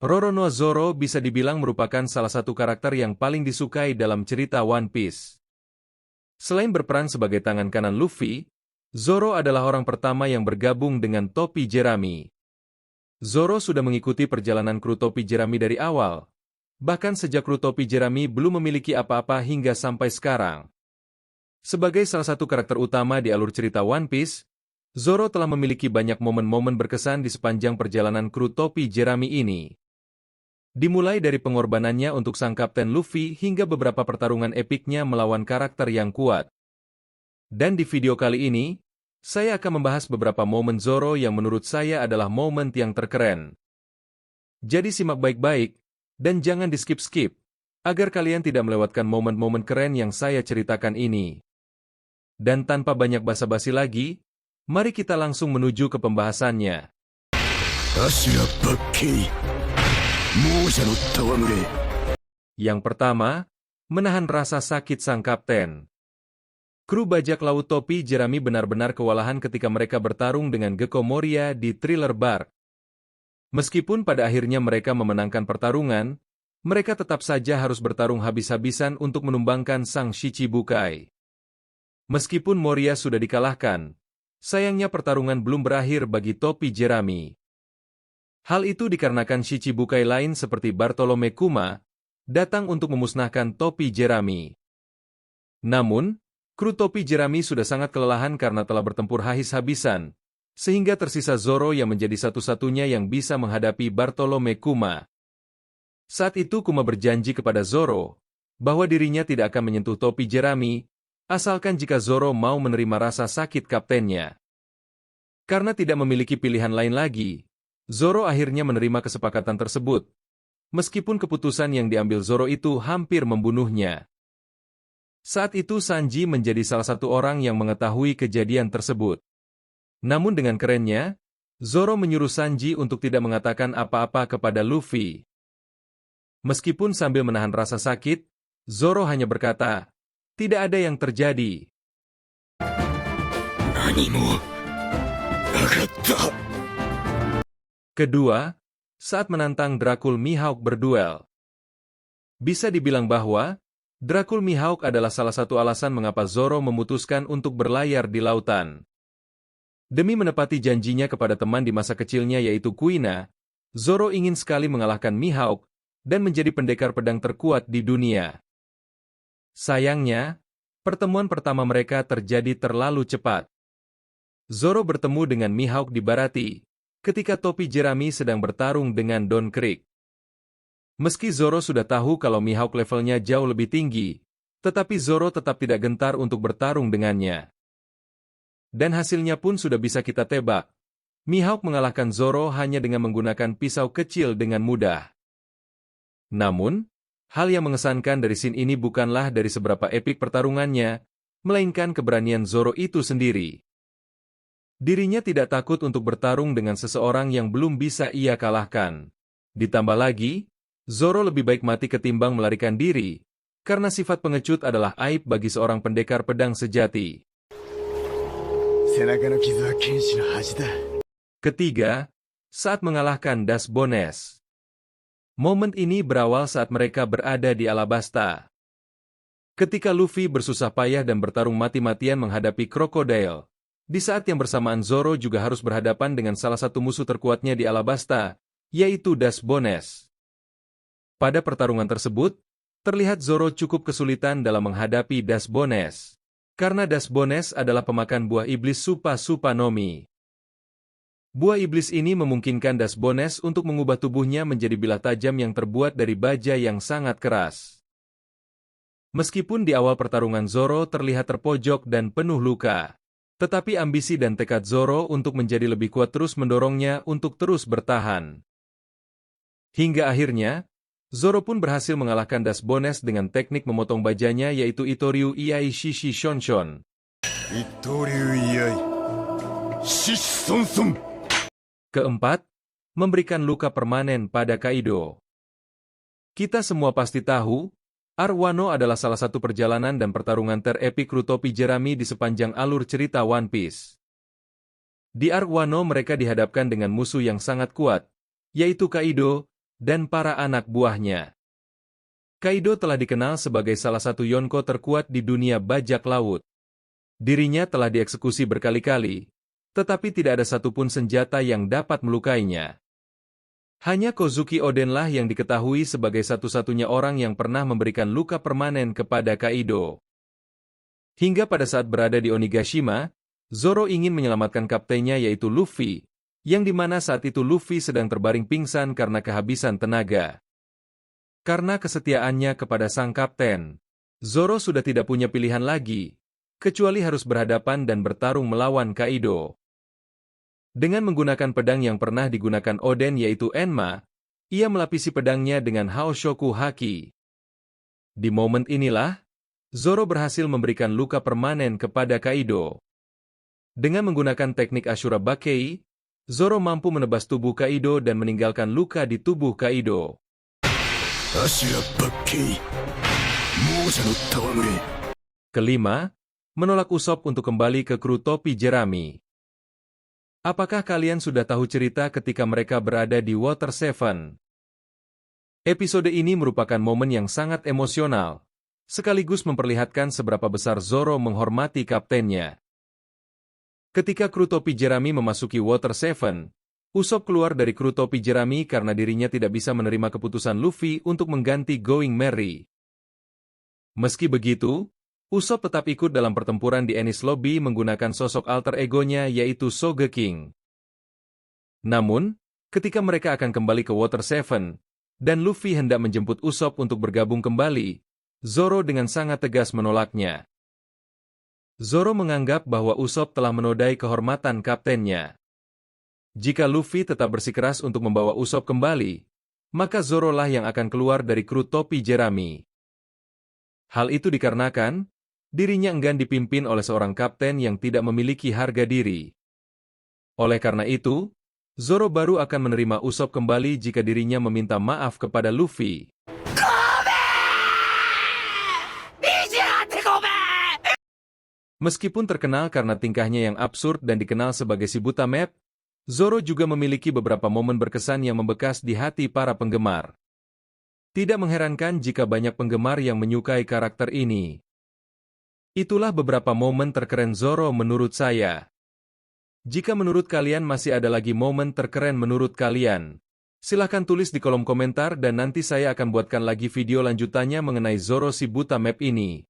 Roronoa Zoro bisa dibilang merupakan salah satu karakter yang paling disukai dalam cerita One Piece. Selain berperan sebagai tangan kanan Luffy, Zoro adalah orang pertama yang bergabung dengan topi jerami. Zoro sudah mengikuti perjalanan kru topi jerami dari awal, bahkan sejak kru topi jerami belum memiliki apa-apa hingga sampai sekarang. Sebagai salah satu karakter utama di alur cerita One Piece, Zoro telah memiliki banyak momen-momen berkesan di sepanjang perjalanan kru topi jerami ini. Dimulai dari pengorbanannya untuk sang Kapten Luffy hingga beberapa pertarungan epiknya melawan karakter yang kuat. Dan di video kali ini, saya akan membahas beberapa momen Zoro yang menurut saya adalah momen yang terkeren. Jadi simak baik-baik, dan jangan di-skip-skip, agar kalian tidak melewatkan momen-momen keren yang saya ceritakan ini. Dan tanpa banyak basa-basi lagi, mari kita langsung menuju ke pembahasannya. Yang pertama, menahan rasa sakit sang kapten. Kru bajak laut topi jerami benar-benar kewalahan ketika mereka bertarung dengan Gekko Moria di Thriller Bark. Meskipun pada akhirnya mereka memenangkan pertarungan, mereka tetap saja harus bertarung habis-habisan untuk menumbangkan sang Shichibukai. Meskipun Moria sudah dikalahkan, sayangnya pertarungan belum berakhir bagi topi jerami. Hal itu dikarenakan Shichibukai lain seperti Bartolome Kuma datang untuk memusnahkan topi jerami. Namun, kru topi jerami sudah sangat kelelahan karena telah bertempur habis-habisan, sehingga tersisa Zoro yang menjadi satu-satunya yang bisa menghadapi Bartolome Kuma. Saat itu Kuma berjanji kepada Zoro bahwa dirinya tidak akan menyentuh topi jerami, asalkan jika Zoro mau menerima rasa sakit kaptennya. Karena tidak memiliki pilihan lain lagi, Zoro akhirnya menerima kesepakatan tersebut, meskipun keputusan yang diambil Zoro itu hampir membunuhnya. Saat itu Sanji menjadi salah satu orang yang mengetahui kejadian tersebut. Namun dengan kerennya, Zoro menyuruh Sanji untuk tidak mengatakan apa-apa kepada Luffy. Meskipun sambil menahan rasa sakit, Zoro hanya berkata, "Tidak ada yang terjadi." Kedua, saat menantang Dracul Mihawk berduel. Bisa dibilang bahwa Dracul Mihawk adalah salah satu alasan mengapa Zoro memutuskan untuk berlayar di lautan. Demi menepati janjinya kepada teman di masa kecilnya yaitu Kuina, Zoro ingin sekali mengalahkan Mihawk dan menjadi pendekar pedang terkuat di dunia. Sayangnya, pertemuan pertama mereka terjadi terlalu cepat. Zoro bertemu dengan Mihawk di Barati, ketika topi jerami sedang bertarung dengan Don Krieg. Meski Zoro sudah tahu kalau Mihawk levelnya jauh lebih tinggi, tetapi Zoro tetap tidak gentar untuk bertarung dengannya. Dan hasilnya pun sudah bisa kita tebak. Mihawk mengalahkan Zoro hanya dengan menggunakan pisau kecil dengan mudah. Namun, hal yang mengesankan dari scene ini bukanlah dari seberapa epik pertarungannya, melainkan keberanian Zoro itu sendiri. Dirinya tidak takut untuk bertarung dengan seseorang yang belum bisa ia kalahkan. Ditambah lagi, Zoro lebih baik mati ketimbang melarikan diri, karena sifat pengecut adalah aib bagi seorang pendekar pedang sejati. Ketiga, saat mengalahkan Das Bones. Momen ini berawal saat mereka berada di Alabasta. Ketika Luffy bersusah payah dan bertarung mati-matian menghadapi Crocodile, di saat yang bersamaan Zoro juga harus berhadapan dengan salah satu musuh terkuatnya di Alabasta, yaitu Das Bones. Pada pertarungan tersebut, terlihat Zoro cukup kesulitan dalam menghadapi Das Bones, karena Das Bones adalah pemakan buah iblis Supa Nomi. Buah iblis ini memungkinkan Das Bones untuk mengubah tubuhnya menjadi bilah tajam yang terbuat dari baja yang sangat keras. Meskipun di awal pertarungan Zoro terlihat terpojok dan penuh luka, tetapi ambisi dan tekad Zoro untuk menjadi lebih kuat terus mendorongnya untuk terus bertahan. Hingga akhirnya, Zoro pun berhasil mengalahkan Das Bones dengan teknik memotong bajanya yaitu Itoryu Iai Shishi Shonshon. Keempat, memberikan luka permanen pada Kaido. Kita semua pasti tahu, Arc Wano adalah salah satu perjalanan dan pertarungan terepik kru topi jerami di sepanjang alur cerita One Piece. Di Arc Wano mereka dihadapkan dengan musuh yang sangat kuat, yaitu Kaido, dan para anak buahnya. Kaido telah dikenal sebagai salah satu Yonko terkuat di dunia bajak laut. Dirinya telah dieksekusi berkali-kali, tetapi tidak ada satupun senjata yang dapat melukainya. Hanya Kozuki Oden-lah yang diketahui sebagai satu-satunya orang yang pernah memberikan luka permanen kepada Kaido. Hingga pada saat berada di Onigashima, Zoro ingin menyelamatkan kaptennya yaitu Luffy, yang dimana saat itu Luffy sedang terbaring pingsan karena kehabisan tenaga. Karena kesetiaannya kepada sang kapten, Zoro sudah tidak punya pilihan lagi, kecuali harus berhadapan dan bertarung melawan Kaido. Dengan menggunakan pedang yang pernah digunakan Oden yaitu Enma, ia melapisi pedangnya dengan Haoshoku Haki. Di momen inilah, Zoro berhasil memberikan luka permanen kepada Kaido. Dengan menggunakan teknik Ashura Bakei, Zoro mampu menebas tubuh Kaido dan meninggalkan luka di tubuh Kaido. Kelima, menolak Usopp untuk kembali ke kru topi jerami. Apakah kalian sudah tahu cerita ketika mereka berada di Water 7? Episode ini merupakan momen yang sangat emosional, sekaligus memperlihatkan seberapa besar Zoro menghormati kaptennya. Ketika kru topi jerami memasuki Water 7, Usopp keluar dari kru topi jerami karena dirinya tidak bisa menerima keputusan Luffy untuk mengganti Going Merry. Meski begitu, Usopp tetap ikut dalam pertempuran di Enies Lobby menggunakan sosok alter egonya yaitu Sogeking. Namun, ketika mereka akan kembali ke Water 7, dan Luffy hendak menjemput Usopp untuk bergabung kembali, Zoro dengan sangat tegas menolaknya. Zoro menganggap bahwa Usopp telah menodai kehormatan kaptennya. Jika Luffy tetap bersikeras untuk membawa Usopp kembali, maka Zoro lah yang akan keluar dari kru topi jerami. Hal itu dikarenakan, dirinya enggan dipimpin oleh seorang kapten yang tidak memiliki harga diri. Oleh karena itu, Zoro baru akan menerima Usopp kembali jika dirinya meminta maaf kepada Luffy. Meskipun terkenal karena tingkahnya yang absurd dan dikenal sebagai si buta map, Zoro juga memiliki beberapa momen berkesan yang membekas di hati para penggemar. Tidak mengherankan jika banyak penggemar yang menyukai karakter ini. Itulah beberapa momen terkeren Zoro menurut saya. Jika menurut kalian masih ada lagi momen terkeren menurut kalian, silahkan tulis di kolom komentar dan nanti saya akan buatkan lagi video lanjutannya mengenai Zoro si buta map ini.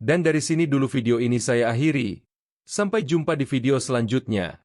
Dan dari sini dulu video ini saya akhiri. Sampai jumpa di video selanjutnya.